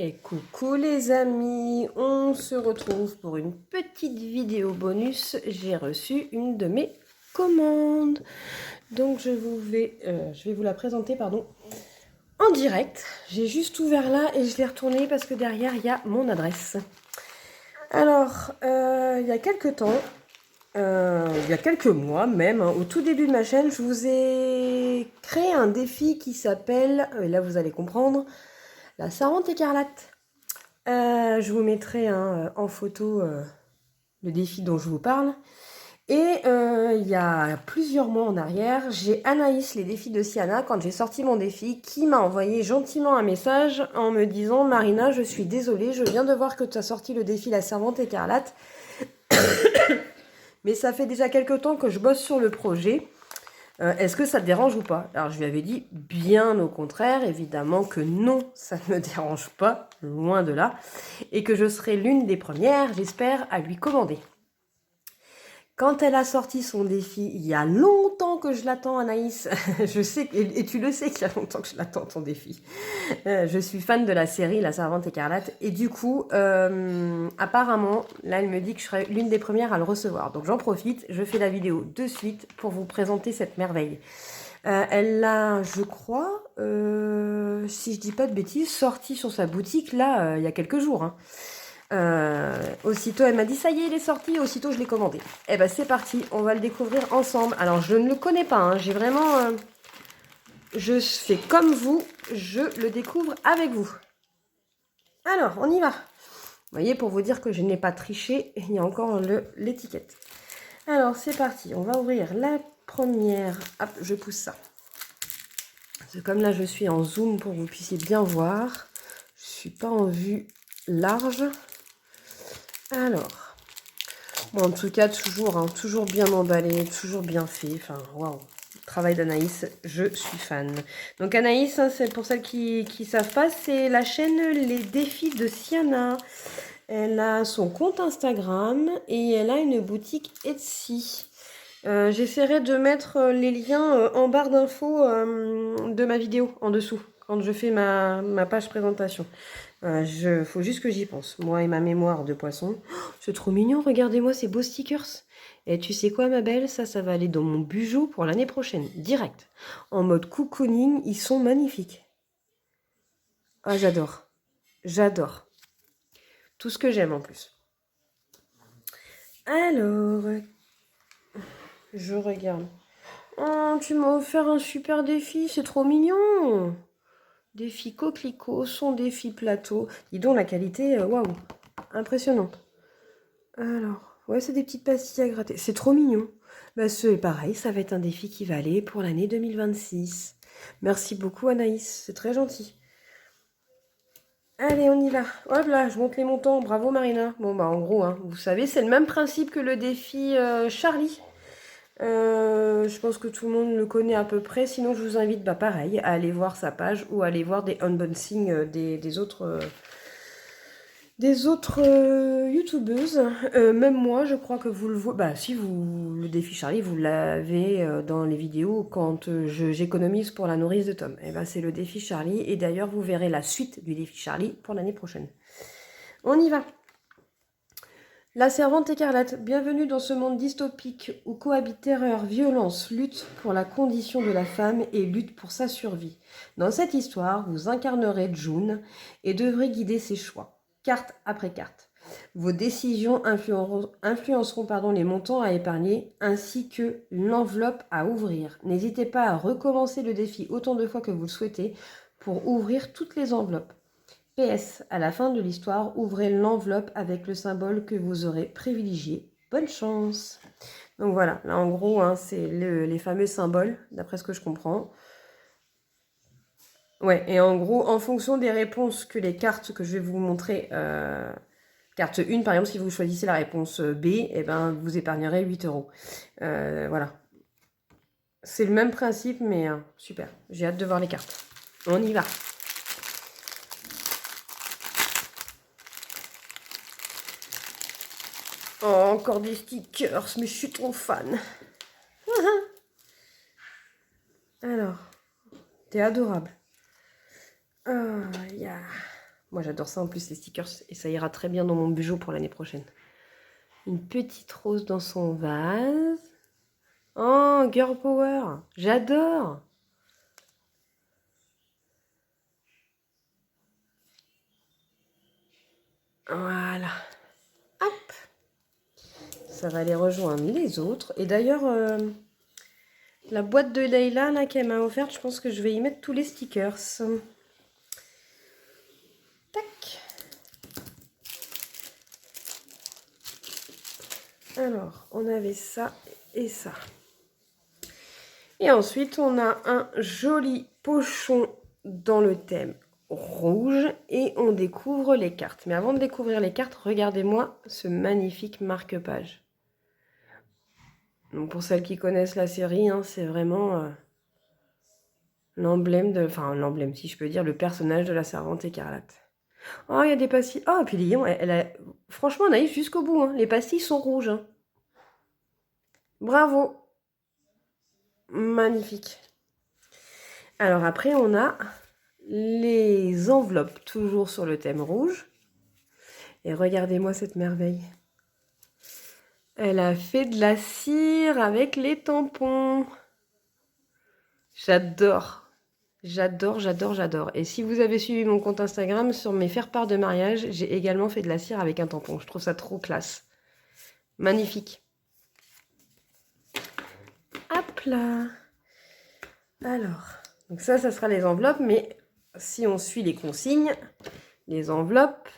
Et coucou les amis, on se retrouve pour une petite vidéo bonus. J'ai reçu une de mes commandes. Donc je vais vous la présenter en direct. J'ai juste ouvert là et je l'ai retourné parce que derrière il y a mon adresse. Alors, il y a quelques temps, il y a quelques mois même, au tout début de ma chaîne, je vous ai créé un défi qui s'appelle, et là vous allez comprendre, la Sarante écarlate. Je vous mettrai en photo le défi dont je vous parle. Et il y a plusieurs mois en arrière, j'ai Anaïs, les défis de Siana, quand j'ai sorti mon défi, qui m'a envoyé gentiment un message en me disant « Marina, je suis désolée, je viens de voir que tu as sorti le défi La Servante écarlate, mais ça fait déjà quelques temps que je bosse sur le projet. Est-ce que ça te dérange ou pas ?» Alors je lui avais dit bien au contraire, évidemment que non, ça ne me dérange pas, loin de là, et que je serai l'une des premières, j'espère, à lui commander. Quand elle a sorti son défi, il y a longtemps que je l'attends, Anaïs. Je sais, et tu le sais qu'il y a longtemps que je l'attends, ton défi. Je suis fan de la série La Servante écarlate. Et du coup, apparemment, là, elle me dit que je serai l'une des premières à le recevoir. Donc j'en profite, je fais la vidéo de suite pour vous présenter cette merveille. Elle l'a, je crois, si je dis pas de bêtises, sorti sur sa boutique, là, il y a quelques jours. Aussitôt, elle m'a dit, ça y est, il est sorti. Aussitôt, je l'ai commandé. Eh ben, c'est parti, on va le découvrir ensemble. Alors, je ne le connais pas, hein, j'ai vraiment... je fais comme vous, je le découvre avec vous. Alors, on y va. Vous voyez, pour vous dire que je n'ai pas triché, il y a encore l'étiquette. Alors, c'est parti. On va ouvrir la première. Hop, je pousse ça. C'est comme là, je suis en zoom pour que vous puissiez bien voir. Je ne suis pas en vue large. Alors, bon, en tout cas, toujours bien emballé, toujours bien fait. Enfin, waouh. Travail d'Anaïs, je suis fan. Donc Anaïs, hein, c'est pour celles qui ne savent pas, c'est la chaîne Les Défis de Siana. Elle a son compte Instagram et elle a une boutique Etsy. J'essaierai de mettre les liens en barre d'infos de ma vidéo, en dessous, quand je fais ma page présentation. Faut juste que j'y pense. Moi et ma mémoire de poisson. Oh, c'est trop mignon, regardez-moi ces beaux stickers. Et tu sais quoi, ma belle, ça va aller dans mon bijou pour l'année prochaine, direct. En mode cocooning, ils sont magnifiques. Ah, j'adore. J'adore. Tout ce que j'aime en plus. Alors, je regarde. Oh, tu m'as offert un super défi, c'est trop mignon. Défi coquelicot, son défi plateau. Dis donc, la qualité, waouh, impressionnante. Alors, ouais, c'est des petites pastilles à gratter. C'est trop mignon. Bah, c'est pareil, ça va être un défi qui va aller pour l'année 2026. Merci beaucoup, Anaïs, c'est très gentil. Allez, on y va. Hop là, je monte les montants. Bravo, Marina. Bon, bah, en gros, hein, vous savez, c'est le même principe que le défi Charlie. Je pense que tout le monde le connaît à peu près. Sinon, je vous invite, bah, pareil, à aller voir sa page ou à aller voir des unboxings des autres youtubeuses. Même moi, je crois que vous le voyez. Bah, si vous, le défi Charlie, vous l'avez dans les vidéos quand j'économise pour la nourrice de Tom. Et ben, c'est le défi Charlie. Et d'ailleurs, vous verrez la suite du défi Charlie pour l'année prochaine. On y va. La Servante écarlate, bienvenue dans ce monde dystopique où cohabitent terreur, violence, lutte pour la condition de la femme et lutte pour sa survie. Dans cette histoire, vous incarnerez June et devrez guider ses choix, carte après carte. Vos décisions influenceront les montants à épargner ainsi que l'enveloppe à ouvrir. N'hésitez pas à recommencer le défi autant de fois que vous le souhaitez pour ouvrir toutes les enveloppes. PS, à la fin de l'histoire, ouvrez l'enveloppe avec le symbole que vous aurez privilégié. Bonne chance. Donc voilà, là en gros, hein, c'est les fameux symboles, d'après ce que je comprends. Ouais, et en gros, en fonction des réponses que les cartes que je vais vous montrer, carte 1 par exemple, si vous choisissez la réponse B, eh ben, vous épargnerez 8 €. Voilà. C'est le même principe, mais super. J'ai hâte de voir les cartes. On y va. Oh, encore des stickers, mais je suis trop fan. Alors, t'es adorable. Oh, yeah. Moi, j'adore ça en plus, les stickers, et ça ira très bien dans mon bijou pour l'année prochaine. Une petite rose dans son vase. Oh, Girl Power, j'adore. Voilà. Hop. Ça va aller rejoindre les autres. Et d'ailleurs, la boîte de Leïla là qu'elle m'a offerte, je pense que je vais y mettre tous les stickers. Tac. Alors, on avait ça et ça. Et ensuite, on a un joli pochon dans le thème rouge et on découvre les cartes. Mais avant de découvrir les cartes, regardez-moi ce magnifique marque-page. Donc pour celles qui connaissent la série, hein, c'est vraiment l'emblème de... Enfin, l'emblème, si je peux dire, le personnage de la Servante écarlate. Oh, il y a des pastilles. Oh, et puis Lyon, elle a... Franchement, naïf jusqu'au bout. Hein. Les pastilles sont rouges. Hein. Bravo. Magnifique. Alors après, on a les enveloppes, toujours sur le thème rouge. Et regardez-moi cette merveille. Elle a fait de la cire avec les tampons. J'adore. J'adore, j'adore, j'adore. Et si vous avez suivi mon compte Instagram, sur mes faire-part de mariage, j'ai également fait de la cire avec un tampon. Je trouve ça trop classe. Magnifique. Hop là. Alors, donc ça sera les enveloppes, mais si on suit les consignes, les enveloppes,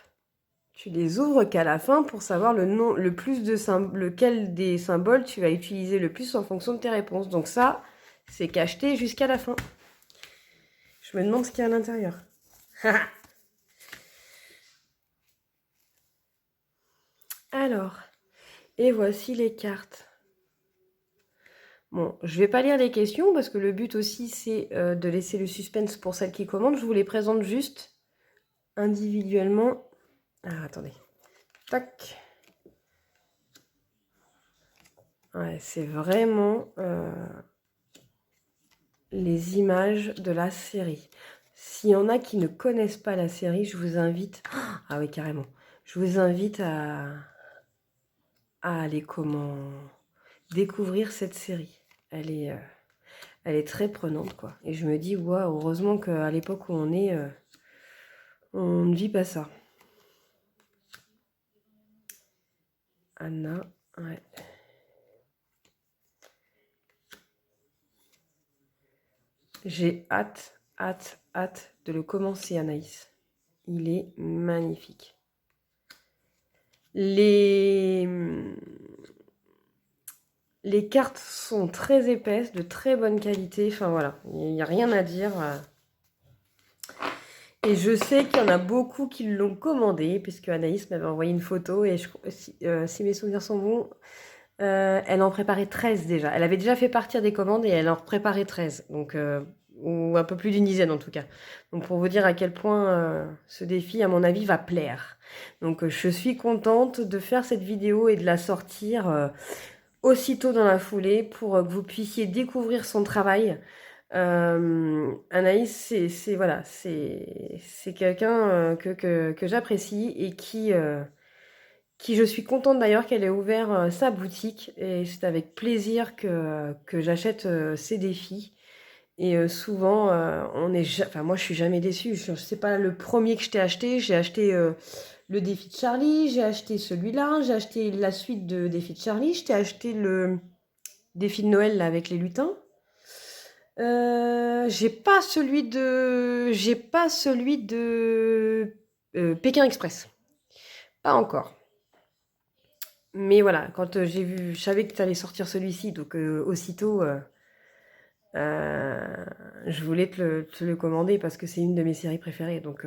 tu les ouvres qu'à la fin pour savoir le nom, lequel des symboles tu vas utiliser le plus en fonction de tes réponses. Donc ça, c'est cacheté jusqu'à la fin. Je me demande ce qu'il y a à l'intérieur. Alors, et voici les cartes. Bon, je vais pas lire les questions parce que le but aussi c'est de laisser le suspense pour celles qui commandent. Je vous les présente juste individuellement. Ah, attendez. Tac. Ouais, c'est vraiment les images de la série. S'il y en a qui ne connaissent pas la série, je vous invite... Ah oui, carrément. Je vous invite à aller découvrir cette série. Elle est très prenante, quoi. Et je me dis, waouh, heureusement qu'à l'époque où on est, on ne vit pas ça. Anna, ouais. J'ai hâte de le commencer, Anaïs. Il est magnifique. Les cartes sont très épaisses, de très bonne qualité. Enfin voilà, il n'y a rien à dire. Et je sais qu'il y en a beaucoup qui l'ont commandé, puisque Anaïs m'avait envoyé une photo. Et si mes souvenirs sont bons, elle en préparait 13 déjà. Elle avait déjà fait partir des commandes et elle en préparait 13. Donc, ou un peu plus d'une dizaine en tout cas. Donc pour vous dire à quel point ce défi, à mon avis, va plaire. Donc je suis contente de faire cette vidéo et de la sortir aussitôt dans la foulée pour que vous puissiez découvrir son travail. Anaïs, c'est quelqu'un que j'apprécie et qui je suis contente d'ailleurs qu'elle ait ouvert sa boutique. Et c'est avec plaisir que j'achète ses défis. Et souvent, enfin, moi je suis jamais déçue. C'est pas le premier que je t'ai acheté. J'ai acheté le défi de Charlie, j'ai acheté celui-là, j'ai acheté la suite de défi de Charlie, je t'ai acheté le défi de Noël là, avec les lutins. J'ai pas celui de Pékin Express. Pas encore. Mais voilà, quand j'ai vu, je savais que tu allais sortir celui-ci, donc aussitôt, je voulais te le commander parce que c'est une de mes séries préférées. Donc,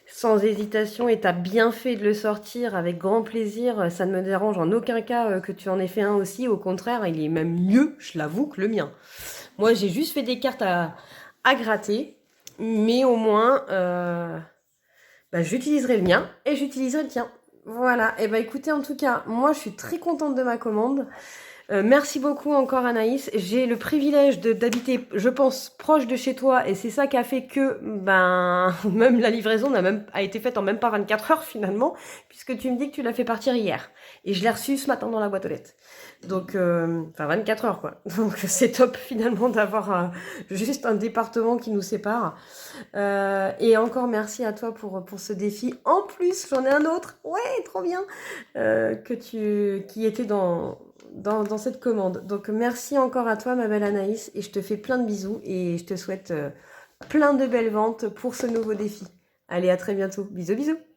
sans hésitation, et tu as bien fait de le sortir avec grand plaisir. Ça ne me dérange en aucun cas que tu en aies fait un aussi. Au contraire, il est même mieux, je l'avoue, que le mien. Moi, j'ai juste fait des cartes à gratter, mais au moins, j'utiliserai le mien et j'utiliserai le tien. Voilà, et écoutez, en tout cas, moi je suis très contente de ma commande. Merci beaucoup encore Anaïs. J'ai le privilège d'habiter, je pense, proche de chez toi et c'est ça qui a fait que ben même la livraison a été faite en même pas 24 heures finalement, puisque tu me dis que tu l'as fait partir hier. Et je l'ai reçu ce matin dans la boîte aux lettres. Donc, enfin 24 heures quoi. Donc c'est top finalement d'avoir juste un département qui nous sépare. Et encore merci à toi pour ce défi. En plus, j'en ai un autre. Ouais, trop bien. Qui était dans cette commande. Donc merci encore à toi ma belle Anaïs et je te fais plein de bisous et je te souhaite plein de belles ventes pour ce nouveau défi. Allez, à très bientôt. Bisous bisous.